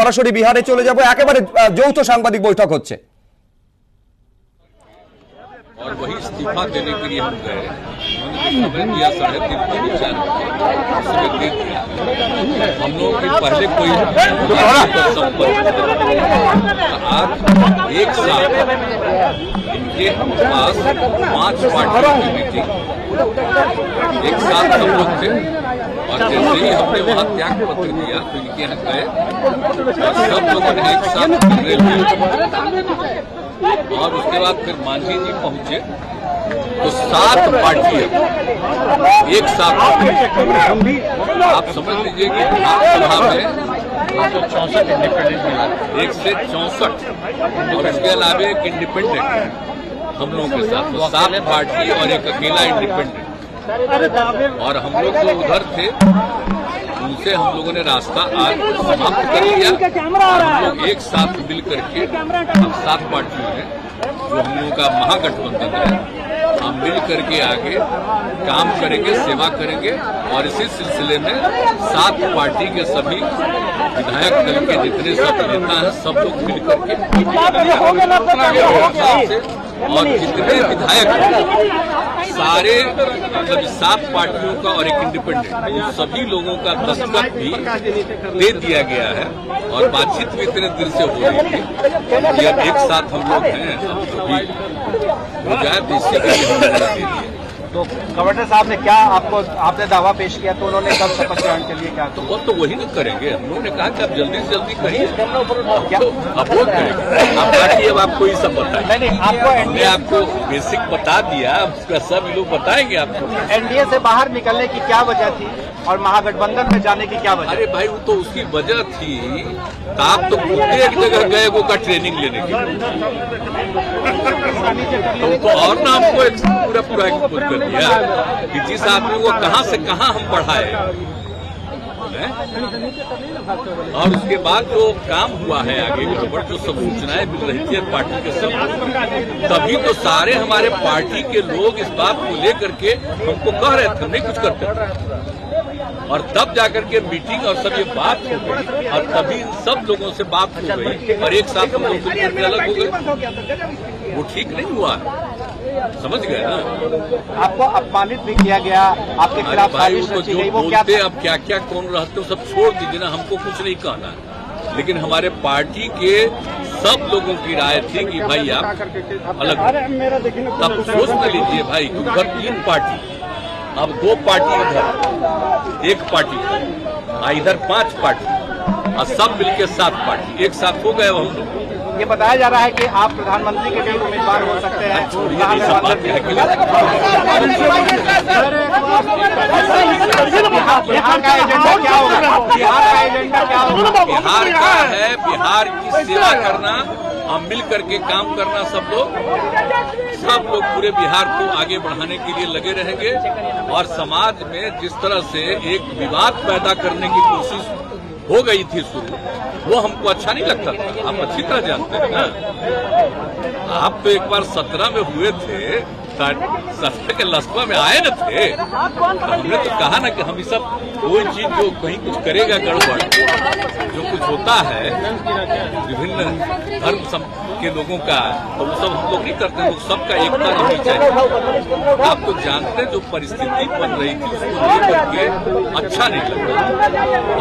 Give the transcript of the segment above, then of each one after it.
সরাসরি বিহারে চলে যাব, একেবারে যৌথ সাংবাদিক বৈঠক হচ্ছে। और वही इस्तीफा देने के लिए हम गए, समय दिया 3:30 बजे विचार उसमें दे दिया। हम लोग भी पहले कोई आज एक साथ इनके पास 5 पार्टियों की मीटिंग एक साथ हम लोग थे, और जैसे ही हमने वहां त्याग पत्र दिया तो इनके यहाँ गए और सब लोगों ने एक साथ रेलवे, और उसके बाद फिर मांझी जी पहुंचे तो 7 पार्टियां एक साथ। आप समझ लीजिए कि विधानसभा में 164 इंडिपेंडेंट, 164, और इसके अलावा एक इंडिपेंडेंट हम लोगों के साथ, तो 7 पार्टी और एक अकेला इंडिपेंडेंट। और हम लोग जो उधर थे उनसे हम लोगों ने रास्ता आज समाप्त कर लिया, और हम लोग एक साथ मिल करके हम 7 पार्टियों हैं जो हम लोगों का महागठबंधन है, हम मिल करके आगे काम करेंगे, सेवा करेंगे। और इसी सिलसिले में 7 पार्टी के सभी विधायक दल के जितने सब नेता हैं सब लोग मिल करके, और जितने विधायक सारे मतलब 7 पार्टियों का और एक इंडिपेंडेंट, सभी लोगों का दस्तखत भी दे दिया गया है। और बातचीत भी इतने दिन से हो रही थी कि अब एक साथ हम लोग हैं, अभी हो जाए तो इससे दे दिए। तो गवर्नर साहब ने क्या आपने दावा पेश किया, तो उन्होंने कब शपथ ग्रहण के लिए क्या? तो वो तो वही ना करेंगे, हम लोगों ने कहा कि आप जल्दी से जल्दी करिए, अब वो करेंगे। आप बाकी अब आपको ये सब बताएं, नहीं आपको हमने आपको बेसिक बता दिया, उसका सब लोग बताएंगे आपको। एनडीए से बाहर निकलने की क्या वजह थी और महागठबंधन में जाने की क्या वजह? अरे भाई वो तो उसकी वजह थी, आप तो खुद एक जगह गए वो का ट्रेनिंग लेने के लिए, तो और ना हमको पूरा एक्सपोज कर दिया कि जिस आदमी को कहां से कहां हम पढ़ाए। और उसके बाद जो काम हुआ है आगे जो सब सूचनाएं मिल रही थी पार्टी के सब, तभी तो सारे हमारे पार्टी के लोग इस बात को लेकर के हमको कह रहे थे नहीं कुछ करते, और तब जाकर के मीटिंग और सब ये बात हो गई, और तभी सब लोगों से बात हो गई और एक साथ हम लोग मिलकर अलग हो गए। वो ठीक नहीं हुआ, समझ गए ना? आपको अपमानित भी किया गया, आपके खिलाफ साजिश रची गई, वो क्या बोलते अब क्या क्या कौन रहते हो सब छोड़ दीजिए ना, हमको कुछ नहीं कहना। लेकिन हमारे पार्टी के सब लोगों की राय थी कि भाई आप अलग, तब सोच में लीजिए भाई, उधर 3 पार्टी, अब 2 पार्टी इधर, 1 पार्टी इधर, 5 पार्टी, और सब मिलके 7 पार्टी एक साथ हो गए हम लोग। ये बताया जा रहा है कि आप प्रधानमंत्री के लिए उम्मीदवार हो सकते हैं। बिहार का एजेंडा क्या होगा? बिहार का एजेंडा क्या होगा? बिहार का है बिहार की सेवा करना, हम मिल करके काम करना, सब लोग पूरे बिहार को आगे बढ़ाने के लिए लगे रहेंगे। और समाज में जिस तरह से एक विवाद पैदा करने की कोशिश हो गई थी शुरू, वो हमको अच्छा नहीं लगता था, आप अच्छी तरह जानते हैं ना। आप तो एक बार 17 में हुए थे, 17 के लस्बा में आए न थे, तो हमने तो कहा ना कि हम ये सब कोई चीज जो कहीं कुछ करेगा गड़बड़, जो कुछ होता है विभिन्न धर्म के लोगों का, तो वो सब हम लोग नहीं करते, लोग सबका एकता होनी चाहिए। आप तो जानते हैं जो परिस्थिति बन रही थी उसको लेकर के अच्छा नहीं लगता,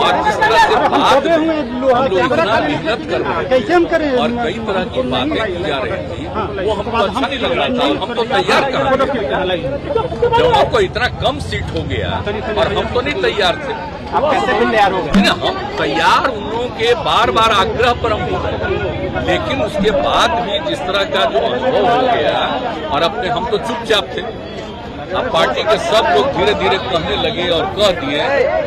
और जिस तरह से बाद में हम लोग इतना मेहनत कर रहे थे और कई तरह की बातें की जा रही थी, वो हमको अच्छा नहीं लग रहा था। हम तो तैयार कहाँ, जब हमको इतना कम सीट हो गया और हम तो नहीं तैयार थे। आप कैसे भी तैयार हो गए? हम तैयार उन लोगों के बार बार आग्रह पर हम हो गए, लेकिन उसके बाद भी जिस तरह का जो अनुभव हो गया, और अपने हम तो चुपचाप थे, अब पार्टी के सब लोग धीरे धीरे कहने लगे और कह दिए,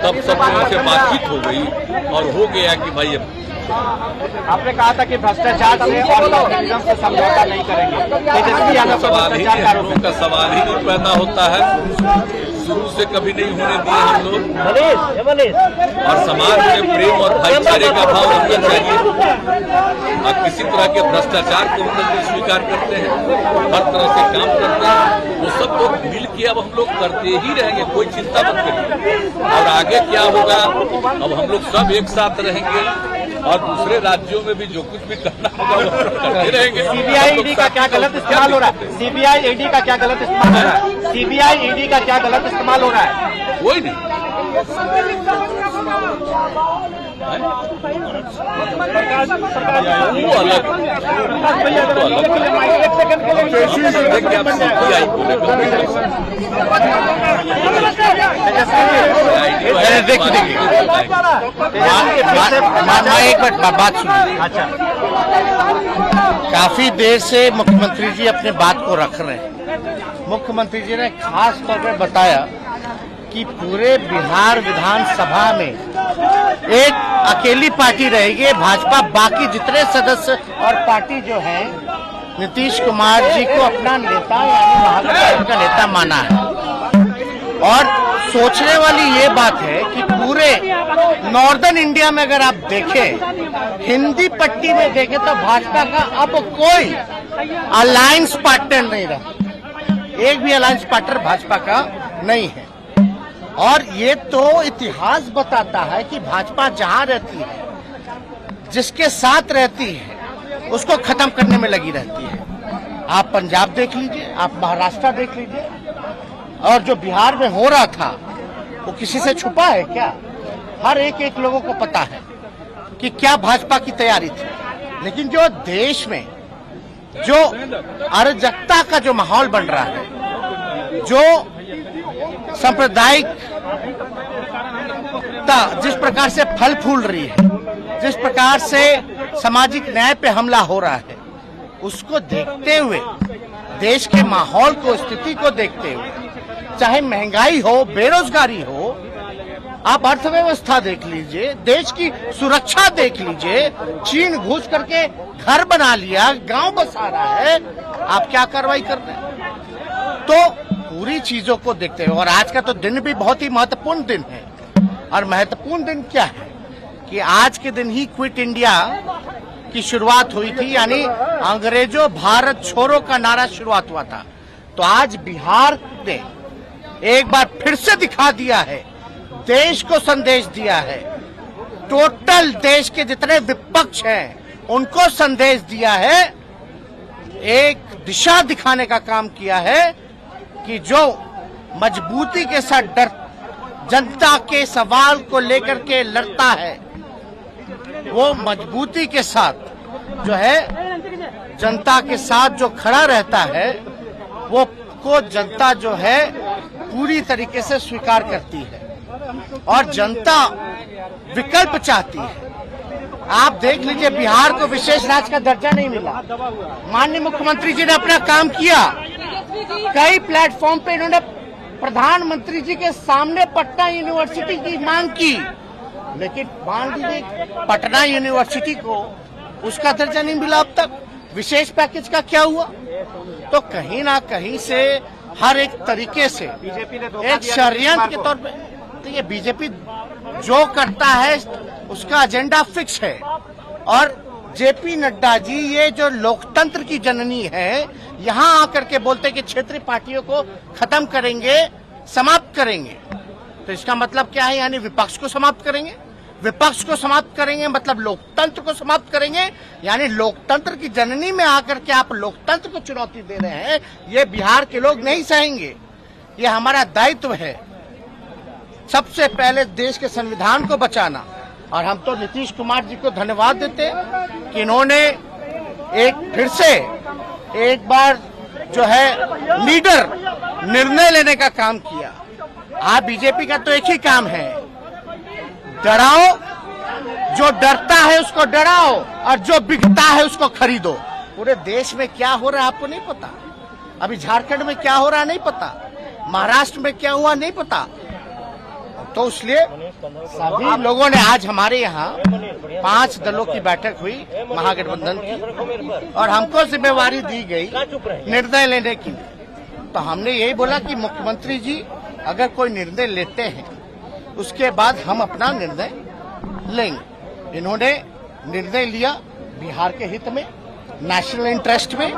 तब सब लोगों से बातचीत हो गई और हो गया कि भाई आपने कहा था कि भ्रष्टाचार से और लॉबीइज्म से समझौता नहीं करेंगे। तेजस्वी यादव सवाल ही का सवाल ही नहीं पैदा होता है, शुरू से कभी नहीं होने दिए हम लोग। और समाज में प्रेम और भाईचारे का भाव रखना चाहिए, और किसी तरह के भ्रष्टाचार को हम लोग स्वीकार करते हैं, हर तरह से काम करते हैं, वो सब लोग मिल के अब हम लोग करते ही रहेंगे, कोई चिंता मत करिए। और आगे क्या होगा, अब हम लोग सब एक साथ रहेंगे, और दूसरे राज्यों में भी जो कुछ भी करना होगा वो करते रहेंगे। सीबीआई ईडी का क्या गलत इस्तेमाल हो रहा है? सीबीआई ईडी का क्या गलत इस्तेमाल हो रहा है? सीबीआई ईडी का क्या गलत इस्तेमाल हो रहा है? कोई नहीं। वो अलग एक बात सुनिए। अच्छा, काफी देर से मुख्यमंत्री जी अपने बात को रख रहे हैं। मुख्यमंत्री जी ने खास तौर पर बताया कि पूरे बिहार विधानसभा में एक अकेली पार्टी रहेगी भाजपा, बाकी जितने सदस्य और पार्टी जो है नीतीश कुमार जी को अपना नेता यानी महागठबंधन का नेता माना है। और सोचने वाली ये बात है कि पूरे नॉर्दर्न इंडिया में अगर आप देखें, हिंदी पट्टी में देखें तो भाजपा का अब कोई अलायंस पार्टनर नहीं रहा, एक भी अलायंस पार्टनर भाजपा का नहीं है। और ये तो इतिहास बताता है कि भाजपा जहां रहती है, जिसके साथ रहती है, उसको खत्म करने में लगी रहती है। आप पंजाब देख लीजिए, आप महाराष्ट्र देख लीजिए, और जो बिहार में हो रहा था वो किसी से छुपा है क्या? हर एक लोगों को पता है कि क्या भाजपा की तैयारी थी। लेकिन जो देश में जो अराजकता का जो माहौल बन रहा है, जो सांप्रदायिकता जिस प्रकार से फल फूल रही है, जिस प्रकार से सामाजिक न्याय पे हमला हो रहा है, उसको देखते हुए, देश के माहौल को, स्थिति को देखते हुए, चाहे महंगाई हो, बेरोजगारी हो, आप अर्थव्यवस्था देख लीजिए, देश की सुरक्षा देख लीजिए, चीन घुस करके घर बना लिया, गांव बसा रहा है, आप क्या कार्रवाई कर रहे हैं? तो पूरी चीजों को देखते हुए, और आज का तो दिन भी बहुत ही महत्वपूर्ण दिन है। और महत्वपूर्ण दिन क्या है कि आज के दिन ही क्विट इंडिया की शुरुआत हुई थी, यानी अंग्रेजों भारत छोड़ो का नारा शुरुआत हुआ था। तो आज बिहार ने एक बार फिर से दिखा दिया है, देश को संदेश दिया है, टोटल देश के जितने विपक्ष हैं उनको संदेश दिया है, एक दिशा दिखाने का काम किया है कि जो मजबूती के साथ जनता के सवाल को लेकर के लड़ता है, वो मजबूती के साथ जो है जनता के साथ जो खड़ा रहता है, वो को जनता जो है पूरी तरीके से स्वीकार करती है और जनता विकल्प चाहती है। आप देख लीजिए, बिहार को विशेष राज्य का दर्जा नहीं मिला। माननीय मुख्यमंत्री जी ने अपना काम किया, कई प्लेटफॉर्म पे इन्होंने प्रधानमंत्री जी के सामने पटना यूनिवर्सिटी की मांग की, लेकिन मान लीजिए पटना यूनिवर्सिटी को उसका दर्जा नहीं मिला अब तक। विशेष पैकेज का क्या हुआ? तो कहीं ना कहीं से हर एक तरीके से एक षड्यंत्र के तौर पे, तो ये बीजेपी जो करता है उसका एजेंडा फिक्स है। और जेपी नड्डा जी, ये जो लोकतंत्र की जननी है, यहाँ आकर के बोलते कि क्षेत्रीय पार्टियों को खत्म करेंगे, समाप्त करेंगे। तो इसका मतलब क्या है? यानी विपक्ष को समाप्त करेंगे। विपक्ष को समाप्त करेंगे मतलब लोकतंत्र को समाप्त करेंगे। यानी लोकतंत्र की जननी में आकर के आप लोकतंत्र को चुनौती दे रहे हैं, ये बिहार के लोग नहीं सहेंगे। ये हमारा दायित्व है, सबसे पहले देश के संविधान को बचाना। और हम तो नीतीश कुमार जी को धन्यवाद देते हैं कि इन्होंने एक फिर से एक बार जो है लीडर निर्णय लेने का काम किया। आप बीजेपी का तो एक ही काम है, डराओ, जो डरता है उसको डराओ और जो बिकता है उसको खरीदो। पूरे देश में क्या हो रहा है आपको नहीं पता, अभी झारखंड में क्या हो रहा है नहीं पता, महाराष्ट्र में क्या हुआ नहीं पता। तो इसलिए सभी लोगों ने, आज हमारे यहाँ 5 दलों की बैठक हुई महागठबंधन की, और हमको जिम्मेवारी दी गई निर्णय लेने की। तो हमने यही बोला कि मुख्यमंत्री जी अगर कोई निर्णय लेते हैं उसके बाद हम अपना निर्णय लेंगे। इन्होंने निर्णय लिया बिहार के हित में, नेशनल इंटरेस्ट में,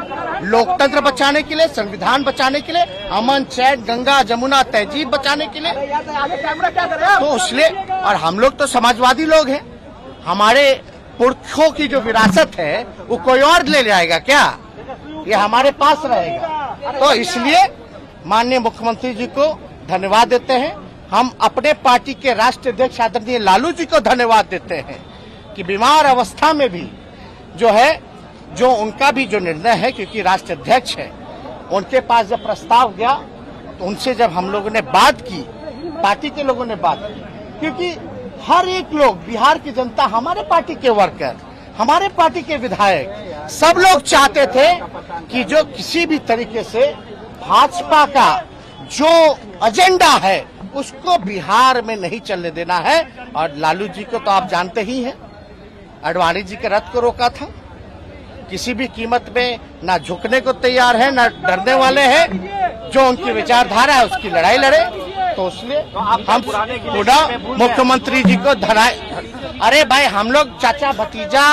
लोकतंत्र बचाने के लिए, संविधान बचाने के लिए, अमन चैन गंगा जमुना तहजीब बचाने के लिए। तो इसलिए, और हम लोग तो समाजवादी लोग हैं, हमारे पुरखों की जो विरासत है वो कोई और ले जाएगा क्या? ये हमारे पास रहेगा। तो इसलिए माननीय मुख्यमंत्री जी को धन्यवाद देते हैं। हम अपने पार्टी के राष्ट्रीय अध्यक्ष आदरणीय लालू जी को धन्यवाद देते हैं कि बीमार अवस्था में भी जो है, जो उनका भी जो निर्णय है, क्योंकि राष्ट्रीय अध्यक्ष है, उनके पास जब प्रस्ताव गया तो उनसे जब हम लोगों ने बात की, पार्टी के लोगों ने बात की, क्योंकि हर एक लोग, बिहार की जनता, हमारे पार्टी के वर्कर, हमारे पार्टी के विधायक, सब लोग चाहते थे कि जो किसी भी तरीके से भाजपा का जो एजेंडा है उसको बिहार में नहीं चलने देना है। और लालू जी को तो आप जानते ही हैं, आडवाणी जी के रथ को रोका था, किसी भी कीमत में ना झुकने को तैयार है, ना डरने वाले हैं। जो उनकी विचारधारा है उसकी लड़ाई लड़े। तो इसलिए हम पुनः मुख्यमंत्री जी को अरे भाई, हम लोग चाचा भतीजा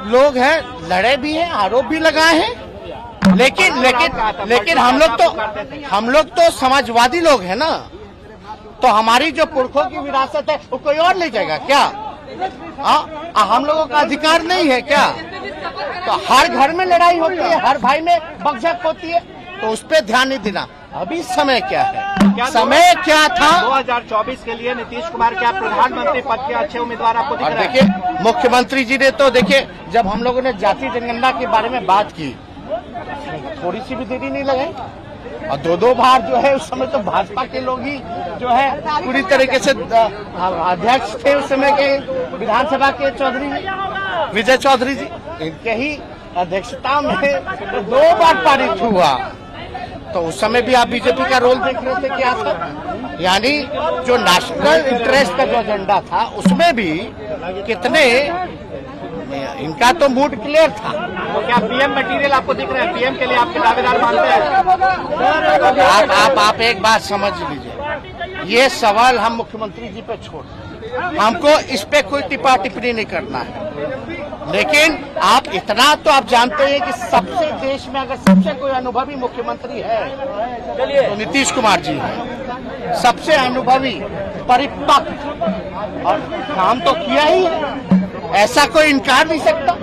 लोग हैं, लड़े भी हैं, आरोप भी लगाए हैं, लेकिन हम लोग तो समाजवादी लोग हैं ना। तो हमारी जो पुरखों की विरासत है वो कोई और ले जाएगा क्या? हम लोगों का अधिकार नहीं है क्या? तो हर घर में लड़ाई होती है, हर भाई में बकझक होती है, तो उस पर ध्यान नहीं देना। अभी समय क्या है, समय क्या था? 2024 के लिए नीतीश कुमार के आप प्रधानमंत्री पद के अच्छे उम्मीदवार आपको दिख रहे हैं। देखिए, मुख्यमंत्री जी ने तो देखिए, जब हम लोगों ने जाति जनगणना के बारे में बात की, थोड़ी सी भी देरी नहीं लगाई, और दो बार जो है उस समय तो भाजपा के लोग ही जो है पूरी तरीके से अध्यक्ष थे उस समय के विधानसभा के चौधरी जी, विजय चौधरी जी, इनके ही अध्यक्षता में तो 2 बार पारित हुआ। तो उस समय भी आप बीजेपी का रोल देख रहे थे क्या था? यानी जो नेशनल इंटरेस्ट का जो एजेंडा था उसमें भी कितने, इनका तो मूड क्लियर था। तो क्या पीएम मटेरियल आपको दिख रहा है? पीएम के लिए आपके दावेदार मानते हैं? आप एक बात समझ लीजिए, ये सवाल हम मुख्यमंत्री जी पे छोड़, हमको इस पे कोई टिप्पा टिप्पणी नहीं करना है। लेकिन आप इतना तो आप जानते हैं कि सबसे देश में अगर सबसे कोई अनुभवी मुख्यमंत्री है तो नीतीश कुमार जी है, सबसे अनुभवी, परिपक्व, और काम तो किया ही है, ऐसा कोई इनकार नहीं सकता।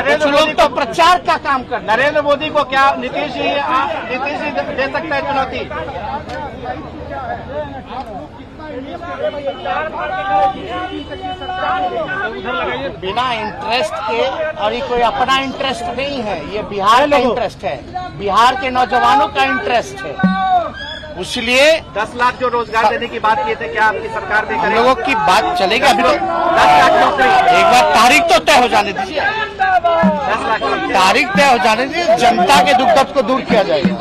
कुछ लोग तो प्रचार का काम कर। नरेंद्र मोदी को क्या नीतीश जी दे सकता है चुनौती? बिना इंटरेस्ट के, और ये कोई अपना इंटरेस्ट नहीं है, ये बिहार का इंटरेस्ट है, बिहार के नौजवानों का इंटरेस्ट है। इसलिए 10 लाख जो रोजगार देने की बात की थे, क्या आपकी सरकार देख हम लोगों की बात चलेगी? अभी तो 10 लाख नौकरी, एक बार तारीख तो तय हो जाने दीजिए, 10 लाख तारीख तय हो जाने दीजिए, जनता के दुख दर्द को दूर किया जाएगा।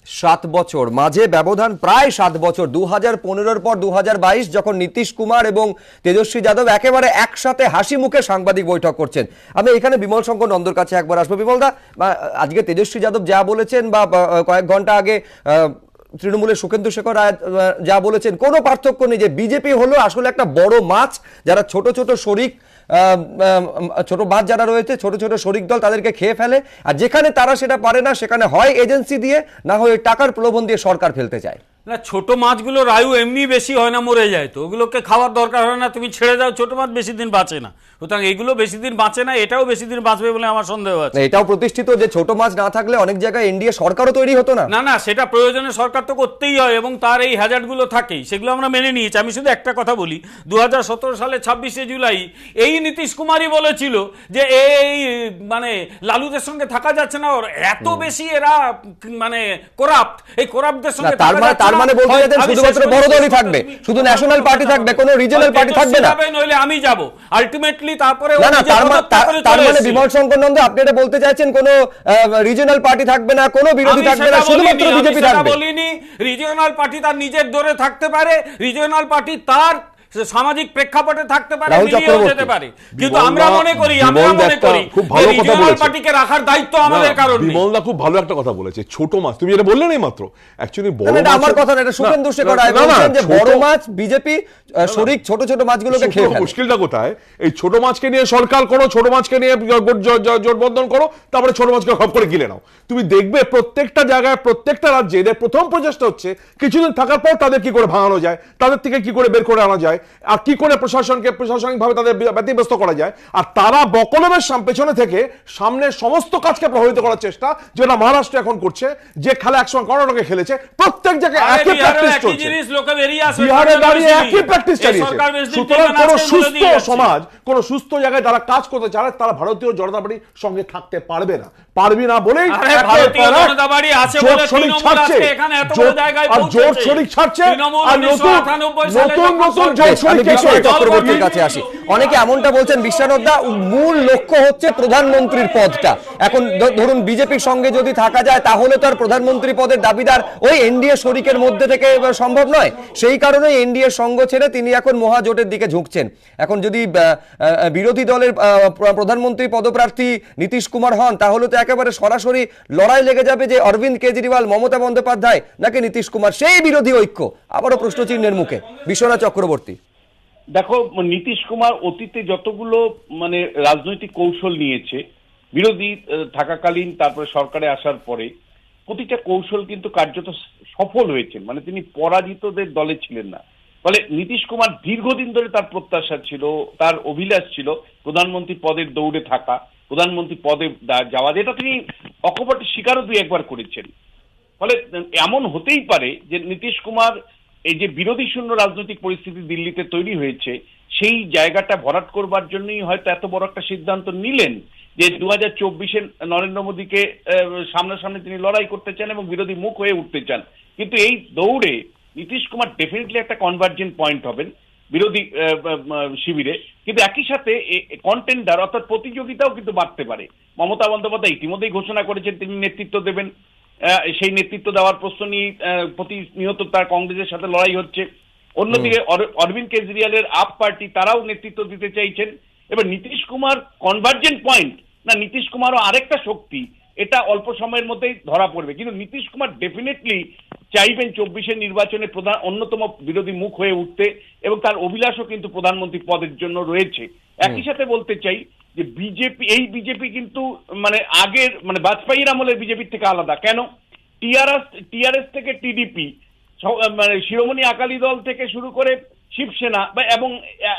7 বছর মাঝে ব্যবধান, প্রায় 7 বছর। 2015 পর 2022 যখন নীতিশ কুমার এবং তেজস্বী যাদব একেবারে একসাথে হাসি মুখে সাংবাদিক বৈঠক করছেন। আমি এখানে বিমল শঙ্কর নন্দর কাছে একবার আসবো। বিমলদা, আজকে তেজস্বী যাদব যা বলেছেন বা কয়েক ঘন্টা আগে তৃণমূলের সুখেন্দু শেখর রায় যা বলেছেন, কোনো পার্থক্য নেই যে বিজেপি হলো আসলে একটা বড় মাছ, যারা ছোট ছোট শরিক, ছোট মাছ যারা রয়েছে, ছোট ছোট শরিক দল, তাদেরকে খেয়ে ফেলে। আর যেখানে তারা সেটা পারে না, সেখানে হয় এজেন্সি দিয়ে, না হয় টাকার প্রলোভন দিয়ে সরকার ফেলতে চায়। না, ছোট মাছগুলোর আয়ু এমনি বেশি হয় না, মরে যায়, তো ওগুলোকে খাওয়ার দরকার হয় না, তুমি ছেড়ে দাও, ছোট মাছ বেশি দিন বাঁচে না। সুতরাং এগুলো বেশি দিন বাঁচে না, এটাও বেশি দিন বাঁচবে বলে আমার সন্দেহ আছে। এটাও প্রতিষ্ঠিত যে ছোট মাছ না থাকলে অনেক জায়গায় এনডিএ সরকারও তৈরি হতো না। না, সেটা প্রয়োজনে সরকার তো করতেই হয়, এবং তার এই হ্যাজার্ডগুলো থাকেই, সেগুলো আমরা মেনে নিয়েছি। আমি শুধু একটা কথা বলি, 2017 সালে 26শে জুলাই এই নীতিশ কুমারই বলেছিল যে এই মানে লালুদের সঙ্গে থাকা যাচ্ছে না, ওর এত বেশি এরা মানে করাপ্ট, এই করাপ্টদের সঙ্গে তার মানে বলতে যাচ্ছেন শুধুমাত্র বড় দলই থাকবে, শুধু ন্যাশনাল পার্টি থাকবে, কোনো রিজিওনাল পার্টি থাকবে না, নইলে আমি যাব আলটিমেটলি। তারপরে তার মানে বিমল শঙ্কর নন্দ, আপনি এটা বলতে চাইছেন কোনো রিজিওনাল পার্টি থাকবে না, কোনো বিরোধী থাকবে না, শুধুমাত্র বিজেপি থাকবে? বলিনি, রিজিওনাল পার্টি তার নিজের দরে থাকতে পারে, রিজিওনাল পার্টি তার সামাজিক প্রেক্ষাপটে থাকতে পারে, রাহুল মিলিয়েও চক্রবর্তী। যেতে পারে, কিন্তু আমরা মনে করি খুব ভালো কথা রিজিওনাল বলেছে। পার্টিকে রাখার দায়িত্ব আমাদের কারণ নেই। বিমলদা খুব ভালো একটা কথা বলেছে, ছোট মাছ, তুমি এটা বললে নেই মাত্র, অ্যাকচুয়ালি বড় না, এটা আমার মাছের- কথা না, এটা সুখেন্দু শেখর না, রায় না, না, বলছেন যে ছোট- বড় মাছ বিজেপি শরিক ছোট ছোট মাছগুলোকে খেয়ে ফেলে। মুশকিলটা কোথায়? এই ছোট মাছকে নিয়ে সরকার করো, ছোট মাছকে নিয়ে জোটবন্ধন করো, তারপরে ছোট মাছকে খপ করে গিলে নাও। তুমি দেখবে প্রত্যেকটা জায়গায়, প্রত্যেকটা রাজ্যে এদের প্রথম প্রচেষ্টা হচ্ছে কিছুদিন থাকার পর তাদের কি করে ভাঙানো যায়, তাদের থেকে কি করে বের করে আনা যায়, আর কি করে প্রশাসনিকভাবে তাদের ব্যতিব্যস্ত করা যায়। আর তারা বকলমের পেছনে থেকে সামনের সমস্ত কাজকে প্রভাবিত করার চেষ্টা, যেটা মহারাষ্ট্র এখন করছে, যে খেলা একসময় কর্ণাটকে খেলেছে, প্রত্যেক জায়গায় একই প্র্যাকটিস চলছে। বিহারে দাঁড়িয়ে একই প্র্যাকটিস চালিয়েছে। সুতরাং কোন সুস্থ সমাজ, কোন সুস্থ জায়গায় যারা কাজ করতে চায়, তারা ভারতীয় জনতা পার্টির সঙ্গে থাকতে পারবে না, পারবি না বলেই ভারতীয় জনতা পার্টি আছে বলে তৃণমূল আজকে এখানে এত বড় জায়গায় আর জোট পৌঁছেছে। শরিক ছাড়ছে, তৃণমূল আর নতুন 1998 সালে নতুন যখন নতুন সরকার- জোট বেশ, আমি শরিককে বিশ্বনাথ চক্রবর্তীর কাছে আসি। অনেকে এমনটা বলছেন বিশ্বানন্দা, মূল লক্ষ্য হচ্ছে প্রধানমন্ত্রীর পদটা। এখন ধরুন বিজেপির সঙ্গে যদি থাকা যায়, তাহলে তো আর প্রধানমন্ত্রী পদের দাবিদার ওই এনডিএ শরিকের মধ্যে থেকে সম্ভব নয়। সেই কারণে এনডিএ সঙ্গ ছেড়ে তিনি এখন মহাজোটের দিকে ঝুঁকছেন। এখন যদি বিরোধী দলের প্রধানমন্ত্রী পদপ্রার্থী নীতিশ কুমার হন, তাহলে তো একেবারে সরাসরি লড়াই লেগে যাবে যে অরবিন্দ কেজরিওয়াল, মমতা বন্দ্যোপাধ্যায় নাকি নীতিশ কুমার, সেই বিরোধী ঐক্য আবারও প্রশ্নচিহ্নের মুখে। বিশ্বনাথ চক্রবর্তী, দেখো, নীতিশ কুমার অতীতে যতগুলো মানে রাজনৈতিক কৌশল নিয়েছে বিরোধী থাকাকালীন, তারপরে সরকারে আসার পরে, প্রতিটা কৌশল কিন্তু কার্যত সফল হয়েছে। মানে তিনি পরাজিতদের দলে ছিলেন না। ফলে নীতিশ কুমার দীর্ঘদিন ধরে তার প্রত্যাশা ছিল, তার অভিলাষ ছিল প্রধানমন্ত্রী পদের দৌড়ে থাকা, প্রধানমন্ত্রী পদে যাওয়া, যেটা তিনি অকপটে স্বীকারও দুই একবার করেছেন। ফলে এমন হতেই পারে যে নীতিশ কুমার এই যে বিরোধী শূন্য রাজনৈতিক পরিস্থিতি দিল্লিতে তৈরি হয়েছে, সেই জায়গাটা ভরাট করবার জন্যই হয়তো এত বড় একটা সিদ্ধান্ত নিলেন যে 2024-এ নরেন্দ্র মোদীকে সামনাসামনি তিনি লড়াই করতে চান এবং বিরোধী মুখ হয়ে উঠতে চান। কিন্তু এই দৌড়ে নীতিশ কুমার ডেফিনেটলি একটা কনভার্জেন্ট পয়েন্ট হবেন বিরোধী শিবিরে, কিন্তু একই সাথে কন্টেন্ডার অর্থাৎ প্রতিযোগিতাও কিন্তু বাড়তে পারে। মমতা বন্দ্যোপাধ্যায় ইতিমধ্যেই ঘোষণা করেছেন তিনি নেতৃত্ব দেবেন, সেই নেতৃত্ব দেওয়ার প্রশ্ন নিয়ে প্রতিনিয়ত তার কংগ্রেসের সাথে লড়াই হচ্ছে। অন্যদিকে অরবিন্দ কেজরিওয়ালের আপ পার্টি, তারাও নেতৃত্ব দিতে চাইছেন। এবার নীতিশ কুমার কনভার্জেন্ট পয়েন্ট না, নীতিশ কুমারও আরেকটা শক্তি, এটা অল্প সময়ের মধ্যেই ধরা পড়বে। কিন্তু নীতিশ কুমার ডেফিনেটলি চাইবেন 24-এর নির্বাচনে অন্যতম বিরোধী মুখ হয়ে উঠতে, এবং তার অভিলাষও কিন্তু প্রধানমন্ত্রী পদের জন্য রয়েছে। একই সাথে বলতে চাই যে বিজেপি কিন্তু মানে আগের মানে বাজপেয়ীর আমলের বিজেপির থেকে আলাদা। কেন? টিআরএস থেকে টিডিপি, মানে শিরোমণি আকালি দল থেকে শুরু করে শিবসেনা এবং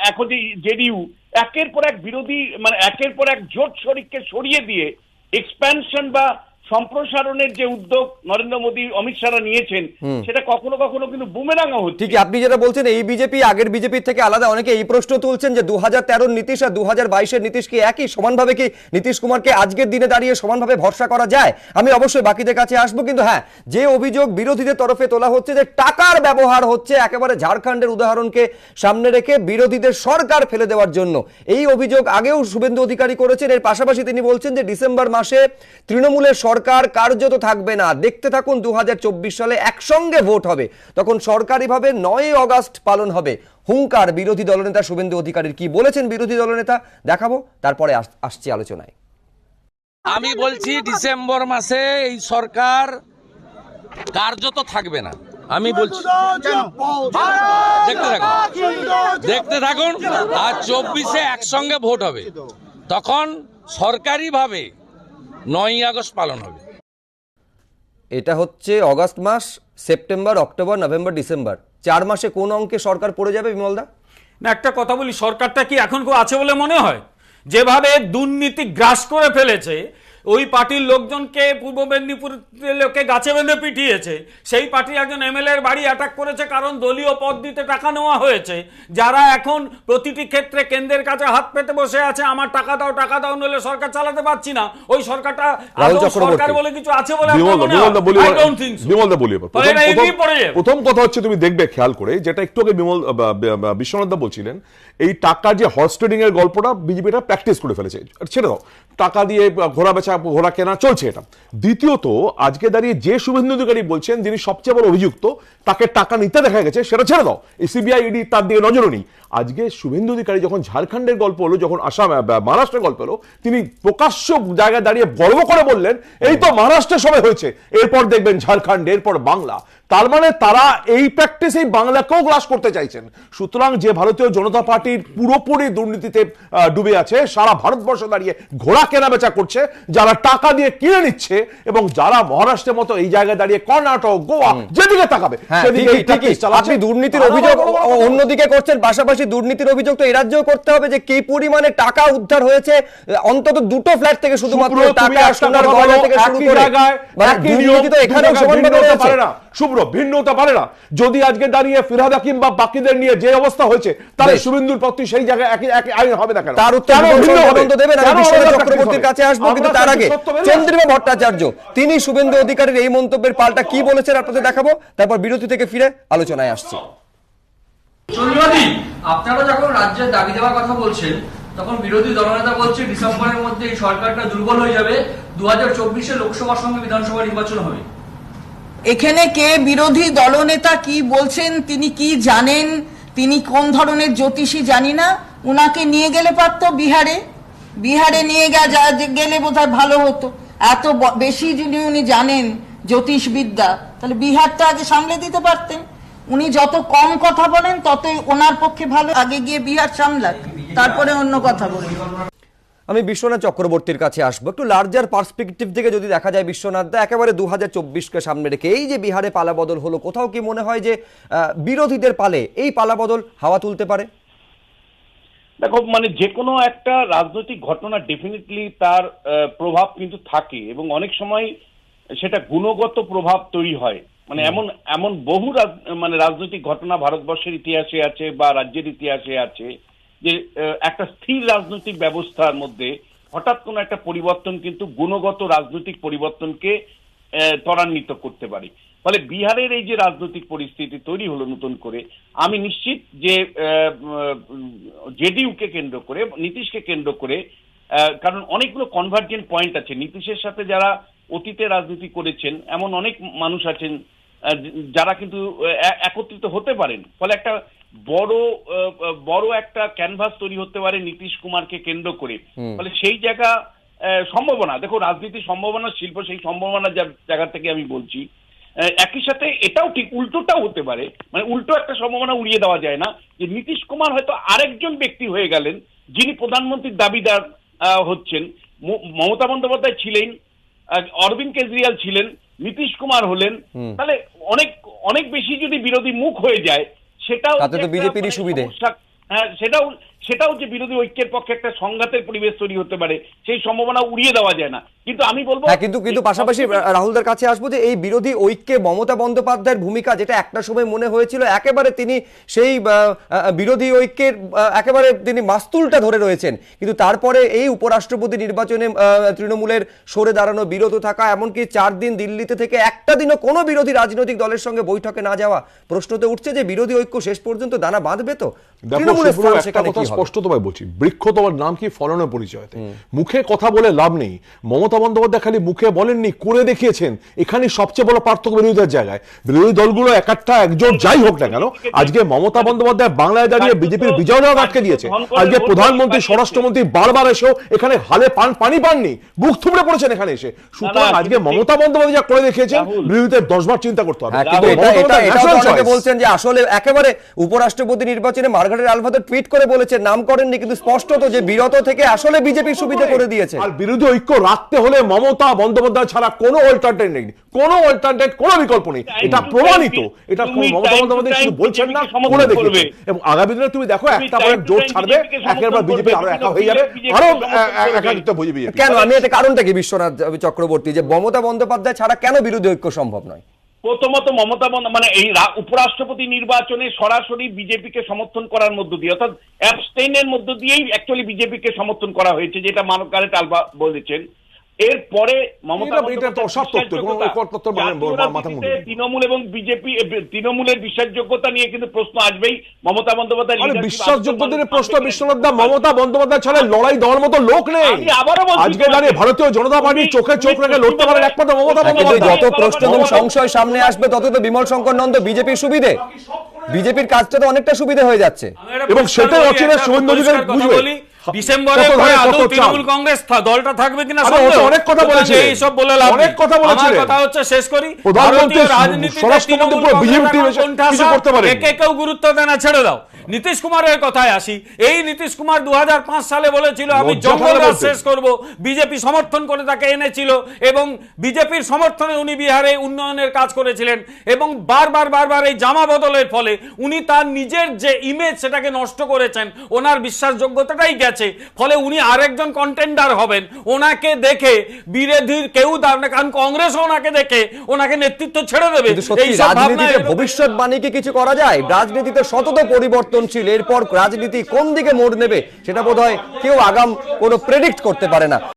এখন যে জেডিইউ, একের পর এক বিরোধী মানে একের পর এক জোট শরিককে সরিয়ে দিয়ে এক্সপ্যানশন বা সম্প্রসারণের যে উদ্যোগ নরেন্দ্র মোদী, অমিত শাহরা নিয়েছেন, সেটা কখনো কখনো কিন্তু বুমেরাঙ্গা হচ্ছে। ঠিক আপনি যেটা বলছেন, এই বিজেপি আগের বিজেপির থেকে আলাদা। অনেকে এই প্রশ্ন তুলছেন যে 2013-র নীতিশ আর 2022-এর নীতিশ কি একই? সমানভাবে কি নীতিশ কুমারকে আজকের দিনে দাঁড়িয়ে সমানভাবে ভরসা করা যায়? আমি অবশ্যই বাকিদের কাছে আসবো, কিন্তু হ্যাঁ, যে অভিযোগ বিরোধীদের তরফে তোলা হচ্ছে যে টাকার ব্যবহার হচ্ছে একেবারে ঝাড়খণ্ডের উদাহরণকে সামনে রেখে বিরোধীদের সরকার ফেলে দেওয়ার জন্য, এই অভিযোগ আগেও শুভেন্দু অধিকারী করেছেন। এর পাশাপাশি তিনি বলছেন যে ডিসেম্বর মাসে তৃণমূলের সরকার কার্যত থাকবে না, দেখতে থাকুন 2024 সালে একসঙ্গে ভোট হবে, তখন সরকারিভাবে 9 আগস্ট পালন হবে। হুঙ্কার বিরোধী দলনেতা শুভেন্দু অধিকারীর। কি বলেছেন বিরোধী দলনেতা দেখাবো, তারপরে আসছি আলোচনায়। আমি বলছি ডিসেম্বর মাসে এই সরকার কার্যত থাকবে না। আমি বলছি দেখতে থাকুন আর 24-এ একসঙ্গে ভোট হবে, তখন সরকারিভাবে 9 আগস্ট পালন হবে। এটা হচ্ছে অগস্ট মাস, সেপ্টেম্বর, অক্টোবর, নভেম্বর, ডিসেম্বর, 4 মাসে কোন অঙ্কে সরকার পড়ে যাবে বিমলদা? না, একটা কথা বলি, সরকারটা কি এখন কেউ আছে বলে মনে হয়? যেভাবে দুর্নীতি গ্রাস করে ফেলেছে, ওই পার্টির লোকজনকে পূর্ব মেদিনীপুরের লোকে গাছে বেঁধে পিটিয়েছে, সেই পার্টির একজন এমএলএ এর বাড়ি অ্যাটাক করেছে কারণ দলীয় পদ দিতে টাকা নেওয়া হয়েছে, যারা এখন প্রতিটি ক্ষেত্রে কেন্দ্রের কাছে হাত পেতে বসে আছে, আমার টাকা দাও নইলে সরকার চালাতে পারছি না। ওই সরকারটা সরকার বলে কিছু আছে বলে প্রথম কথা হচ্ছে, তুমি দেখবে খেয়াল করে, যেটা একটু আগে বিশ্বনাথ দা বলছিলেন, এই টাকার যে হর্স ট্রেডিং এর গল্পটা বিজেপিটা প্র্যাকটিস করে ফেলেছে। ছেড়ে দাও, টাকা দিয়ে ঘোড়া বেচা ঘোড়া কেনা চলছে এটা। দ্বিতীয়ত, আজকে দাঁড়িয়ে যে শুভেন্দু অধিকারী বলছেন যিনি সবচেয়ে বড় অভিযুক্ত, তাকে টাকা নিতে দেখা গেছে, সেটা ছেড়ে দাও। এই সিবিআই ইডি তার দিকে নজরও নেই। আজকে শুভেন্দু অধিকারী যখন ঝাড়খণ্ডের গল্প হলো, যখন আসাম মহারাষ্ট্রের গল্প হলো, তিনি প্রকাশ্য জায়গায় দাঁড়িয়ে গর্ব করে বললেন এই তো মহারাষ্ট্রের সময় হয়েছে, এরপর দেখবেন ঝাড়খণ্ড, এরপর বাংলা। তার মানে তারা এই প্র্যাকটিস এই বাংলাকেও গ্রাস করতে চাইছেন। সুতরাং যে ভারতীয় জনতা পার্টির পুরোপুরি দুর্নীতিতে ডুবে আছে, সারা ভারতবর্ষ দাঁড়িয়ে ঘোড়া কেনা বেচা করছে, যারা টাকা দিয়ে কিনে নিচ্ছে, এবং যারা মহারাষ্ট্রের মতো এই জায়গায় দাঁড়িয়ে কর্ণাটক, গোয়া যেদিকে তাকাবে সেদিকে এই practice চালাচ্ছে। আপনি দুর্নীতির অভিযোগ অন্যদিকে করছেন, পাশাপাশি দুর্নীতির অভিযোগ তো এই রাজ্যেও করতে হবে যে কি পরিমাণে টাকা উদ্ধার হয়েছে অন্তত দুটো ফ্ল্যাট থেকে, শুধুমাত্র টাকা সোনার গয়না থেকে শুরু করে, মানে দুর্নীতি তো এখানেও সমানভাবে রয়েছে। শুভ্র ভিন্ন হতে পারে না। যদি আজকে দাঁড়িয়ে ফিরহাদ হাকিম বা বাকিদের নিয়ে যে অবস্থা হয়েছে, তাহলে শুভেন্দুর প্রতি সেই জায়গায় একই আইন হবে না কেন? তার উত্তর দেবেন। আমি বিশ্বনাথ চক্রবর্তীর কাছে আসবো, কিন্তু তার আগে চন্দ্রিমা ভট্টাচার্য তিনি শুভেন্দু অধিকারীর এই মন্তব্যের পাল্টা কি বলেছেন আপনাদের দেখাবো, তারপর বিরতি থেকে ফিরে আলোচনায় আসছি। চন্দ্রিমাদি, আপনারা যখন রাজ্যের দাবি দেওয়ার কথা বলছেন, তখন বিরোধী দলনেতা বলছে ডিসেম্বরের মধ্যে এই সরকারটা দুর্বল হয়ে যাবে, 2024-এ লোকসভার সঙ্গে বিধানসভা নির্বাচন হবে। এখানে কে বিরোধী দলনেতা কি বলছেন, তিনি কি জানেন, তিনি কোন ধরনের জ্যোতিষী জানি না, উনাকে নিয়ে গেলে পারতো বিহারে নিয়ে গেলে বোধহয় ভালো হতো। এত বেশি যদি উনি জানেন জ্যোতিষবিদ্যা, তাহলে বিহারটা আগে সামলে দিতে পারতেন। উনি যত কম কথা বলেন ততই ওনার পক্ষে ভালো, আগে গিয়ে বিহার সামলাক, তারপরে অন্য কথা বলি। আমি বিশ্বনাথ চক্রবর্তীর কাছে আসবো। একটু লার্জার পার্সপেক্টিভ থেকে যদি দেখা যায় বিশ্বনাথ দা, একেবারে 2024-কে সামনে রেখে এই যে বিহারে পালাবদল হলো, কোথাও কি মনে হয় যে বিরোধীদের পালে এই পালাবদল হাওয়া তুলতে পারে? দেখো, মানে যে কোনো একটা রাজনৈতিক ঘটনা ডেফিনেটলি তার প্রভাব কিন্তু থাকে, এবং অনেক সময় সেটা গুণগত প্রভাব তৈরি হয়। মানে এমন বহু মানে রাজনৈতিক ঘটনা ভারতবর্ষের ইতিহাসে আছে বা রাজ্যের ইতিহাসে আছে, যে একটা স্থির রাজনৈতিক ব্যবস্থার মধ্যে হঠাৎ কোনো একটা পরিবর্তন কিন্তু গুণগত রাজনৈতিক পরিবর্তনকে ত্বরান্বিত করতে পারে। ফলে বিহারের এই যে রাজনৈতিক পরিস্থিতি তৈরি হলো নতুন করে, আমি নিশ্চিত যে জেডিইউকে কেন্দ্র করে, নীতিশকে কেন্দ্র করে, কারণ অনেকগুলো কনভার্জেন্ট পয়েন্ট আছে। নীতিশের সাথে যারা অতীতে রাজনীতি করেছেন এমন অনেক মানুষ আছেন যারা কিন্তু একত্রিত হতে পারেন। ফলে একটা বড় একটা ক্যানভাস তৈরি হতে পারে নীতিশ কুমারকে কেন্দ্র করে। ফলে সেই জায়গা সম্ভাবনা, দেখো রাজনীতির সম্ভাবনা, শিল্প, সেই সম্ভাবনার জায়গা থেকে আমি বলছি। একই সাথে এটাও ঠিক উল্টোটাও হতে পারে, মানে উল্টো একটা সম্ভাবনা উড়িয়ে দেওয়া যায় না, যে নীতিশ কুমার হয়তো আরেকজন ব্যক্তি হয়ে গেলেন যিনি প্রধানমন্ত্রীর দাবিদার হচ্ছেন। মমতা বন্দ্যোপাধ্যায় ছিলেন, অরবিন্দ কেজরিওয়াল ছিলেন, নীতিশ কুমার হলেন। তাহলে অনেক বেশি যদি বিরোধী মুখ হয়ে যায়, সেটাও বিজেপির সুবিধে। হ্যাঁ, সেটাও যে বিরোধী ঐক্যের পক্ষে একটা সংঘাতের পরিবেশ তৈরি হতে পারে, সেই সম্ভাবনা উড়িয়ে দেওয়া যায় না। কিন্তু আমি বলবো, কিন্তু পাশাপাশি রাহুলদার কাছে আসবো যে এই বিরোধী ঐক্যে মমতা বন্দ্যোপাধ্যায়ের ভূমিকা, যেটা একটা সময় মনে হয়েছিল একেবারে তিনি সেই বিরোধী ঐক্যের একেবারে তিনি মাস্তুলটা ধরে রয়েছেন, কিন্তু তারপরে এই উপরাষ্ট্রপতি নির্বাচনে তৃণমূলের সরে দাঁড়ানো, বিরত থাকা, এমনকি 4 দিন দিল্লিতে থেকে একটা দিনও কোনো বিরোধী রাজনৈতিক দলের সঙ্গে বৈঠকে না যাওয়া, প্রশ্ন তো উঠছে যে বিরোধী ঐক্য শেষ পর্যন্ত দানা বাঁধবে তো? স্পষ্ট তোমায় বলছি, বৃক্ষ তোমার নাম কি, ফলনের পরিচয়তে। মুখে কথা বলে লাভ নেই। মমতা বন্দ্যোপাধ্যায় খালি মুখে বলেননি, করে দেখিয়েছেন। এখানে সবচেয়ে বড় পার্থক্য বিরোধীদের জায়গায়। বিরোধী দলগুলো একটা একজোট যাই হোক না কেন, আজকে মমতা বন্দ্যোপাধ্যায় বাংলায় দাঁড়িয়ে বিজেপির বিজয় আটকে দিয়েছে। আজকে প্রধানমন্ত্রী, স্বরাষ্ট্রমন্ত্রী বারবার এসেও এখানে হালে পানি পাননি, বুক থুবড়ে পড়েছেন এখানে এসে। সুতরাং আজকে মমতা বন্দ্যোপাধ্যায় যা করে দেখিয়েছেন, বিরোধীদের 10 বার চিন্তা করতে হবে। বলছেন যে আসলে একেবারে উপরাষ্ট্রপতি নির্বাচনে মার্গারেট আলভাদা টুইট করে বলেছেন, নাম করেননি, কিন্তু স্পষ্ট তো যে বিরত থেকে আসলে বিজেপির সুবিধা করে দিয়েছে। আর বিরোধী ঐক্য রাখতে হলে মমতা বন্দ্যোপাধ্যায় ছাড়া কোনো অল্টারনেটিভ নেই, কোনো বিকল্প নেই। এটা প্রমাণিত। এটা মমতা বন্দ্যোপাধ্যায় শুধু বলছেন না, করে দেখিয়েছেন। এবং আগামী দিনে তুমি দেখো, একটা পরে জোট ছাড়বে, একেবারে বিজেপি আরো একা হয়ে যাবে, আরো একাকিত্ব হয়ে যাবে। কেন? আমি এটা কারণটা কি বিশ্বনাথ চক্রবর্তী, যে মমতা বন্দ্যোপাধ্যায় ছাড়া কেন বিরোধী ঐক্য সম্ভব নয়? প্রথমত মমতা মানে এই উপরাষ্ট্রপতি নির্বাচনে সরাসরি বিজেপিকে সমর্থন করার মধ্য দিয়ে, অর্থাৎ অ্যাবস্টেইনের মধ্য দিয়েই অ্যাকচুয়ালি বিজেপিকে সমর্থন করা হয়েছে, যেটা মার্গারেট আলভা বলেছেন। এরপরে তৃণমূল এবং বিজেপি, তৃণমূলের বিশ্বাসযোগ্যতা নিয়ে কিন্তু প্রশ্ন আসবেই। মমতা বন্দ্যোপাধ্যায় বিশ্বাসযোগ্যতার প্রশ্ন, বিশ্বনাথ দা, মমতা বন্দ্যোপাধ্যায় ছাড়া লড়াই দেওয়ার মতো লোক নেই। আজকে দাঁড়িয়ে ভারতীয় জনতা পার্টির চোখে চোখ রেখে লড়তে পারেন একমাত্র মমতা বন্দ্যোপাধ্যায়। যত প্রশ্ন এবং সংশয় সামনে আসবে, তত তো বিমল শঙ্কর নন্দ বিজেপির সুবিধে। বিজেপির কাজটা তো অনেকটা সুবিধা হয়ে যাচ্ছে। এবং সেটাই অচিরে শুভেন্দু অধিকারী বুঝবে। ডিসেম্বরে কত পরে ধারে আদৌ কত চাল। তৃণমূল কংগ্রেস দলটা থাকবে কিনা আরে সন্দেহ। ও তো অনেক কথা বলেছিলেন। এইসব বলে লাভ নেই। অনেক কথা বলেছিলেন। আমার কথা হচ্ছে শেষ করি, প্রধানমন্ত্রী, ভারতীয় রাজনীতিতে স্বরাষ্ট্রমন্ত্রী তৃণমূল পুরো কংগ্রেস BJP এখন এসে কোণঠাসা, কিছু করতে পারেনি। একে কেউ গুরুত্ব দেয় না, ছেড়ে দাও। নীতিশ কুমারের কথায় আসি, এই নীতিশ কুমার 2005 সালে বলেছিল আমি লজ্জা জঙ্গল করে রাজ বলতে। শেষ করব, বিজেপি সমর্থন করে তাকে এনেছিল এবং বিজেপির সমর্থনে উনি বিহারে উন্নয়নের কাজ করেছিলেন এবং বারবার এই জামা বদলের ফলে উনি তার নিজের যে ইমেজ সেটাকে নষ্ট করেছেন, ওনার বিশ্বাসযোগ্যতাটাই গেছে, ফলে উনি আরেকজন কন্টেন্ডার হবেন। ওনাকে দেখে বিরোধীর কেউ দাঁড়াবে না, কারণ কংগ্রেস ওনাকে দেখে ওনাকে নেতৃত্ব ছেড়ে দেবে। কিন্তু সত্যি এইসব ভাবনা রাজনীতিতে এর- ভবিষ্যৎবাণী কি কিছু করা যায়? রাজনীতিতে সতত পরিবর্তনশীল, এরপর রাজনীতি কোন দিকে মোড় নেবে সেটা বোধহয় কেউ আগাম কোনো প্রেডিক্ট করতে পারে না।